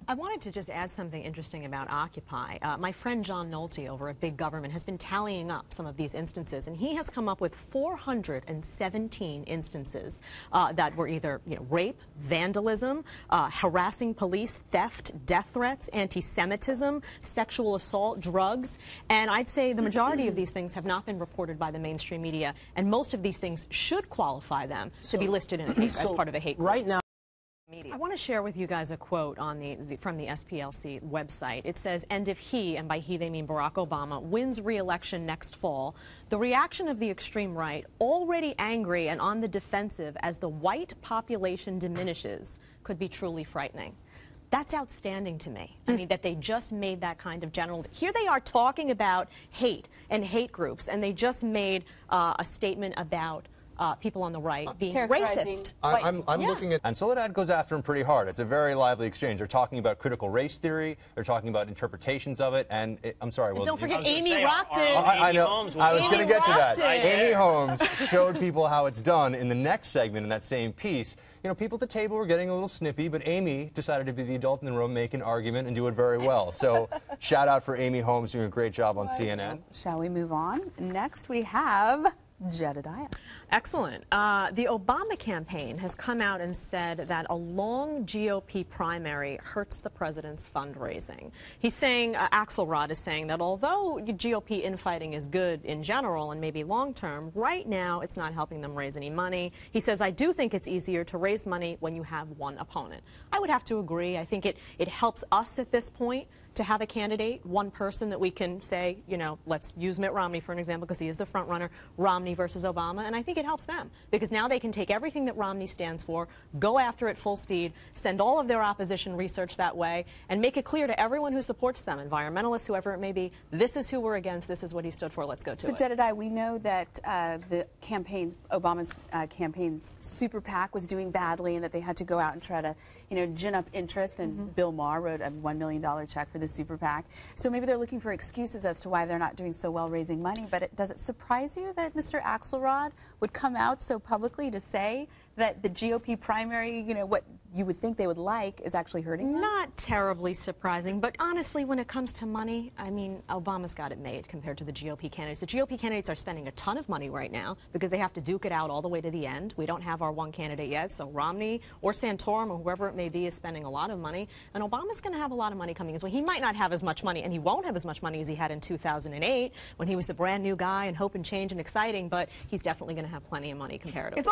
I wanted to just add something interesting about Occupy. My friend John Nolte over at Big Government has been tallying up some of these instances, and he has come up with 417 instances that were either rape, vandalism, harassing police, theft, death threats, anti-Semitism, sexual assault, drugs. And I'd say the majority of these things have not been reported by the mainstream media, and most of these things should qualify them to be listed in as part of a hate group. Right now, I want to share with you guys a quote on from the SPLC website. It says, "And if he," and by he they mean Barack Obama, "wins re-election next fall, the reaction of the extreme right, already angry and on the defensive as the white population diminishes, could be truly frightening." That's outstanding to me. I mean, that they just made that kind of general. Here they are talking about hate and hate groups, and they just made a statement about people on the right being racist. I'm looking at, and Soledad goes after him pretty hard. It's a very lively exchange. They're talking about critical race theory. They're talking about interpretations of it. And I'm sorry. Well, don't forget Amy rocked it. I know. I was going to get to that. Amy Holmes showed people how it's done in the next segment in that same piece. You know, people at the table were getting a little snippy, but Amy decided to be the adult in the room, make an argument, and do it very well. So shout out for Amy Holmes doing a great job on CNN. Shall we move on? Next we have Jedediah. Excellent. The Obama campaign has come out and said that a long GOP primary hurts the president's fundraising. He's saying, Axelrod is saying that although GOP infighting is good in general and maybe long term, right now it's not helping them raise any money. He says, "I do think it's easier to raise money when you have one opponent." I would have to agree. I think it helps us at this point to have a candidate, one person that we can say, let's use Mitt Romney for an example because he is the front runner, Romney versus Obama, and I think it helps them because now they can take everything that Romney stands for, go after it full speed, send all of their opposition research that way, and make it clear to everyone who supports them, environmentalists, whoever it may be, this is who we're against, this is what he stood for, let's go to it. So Jedediah, we know that Obama's campaign's super PAC was doing badly and that they had to go out and try to, gin up interest, and Bill Maher wrote a $1 million check for the super PAC. So maybe they're looking for excuses as to why they're not doing so well raising money, but does it surprise you that Mr. Axelrod would come out so publicly to say that the GOP primary, what you would think they would like, is actually hurting them? Not terribly surprising, but honestly, when it comes to money, I mean, Obama's got it made compared to the GOP candidates. The GOP candidates are spending a ton of money right now because they have to duke it out all the way to the end. We don't have our one candidate yet, so Romney or Santorum or whoever it may be is spending a lot of money, and Obama's going to have a lot of money coming his way. He might not have as much money, and he won't have as much money as he had in 2008 when he was the brand new guy and hope and change and exciting, but he's definitely going to have plenty of money comparatively.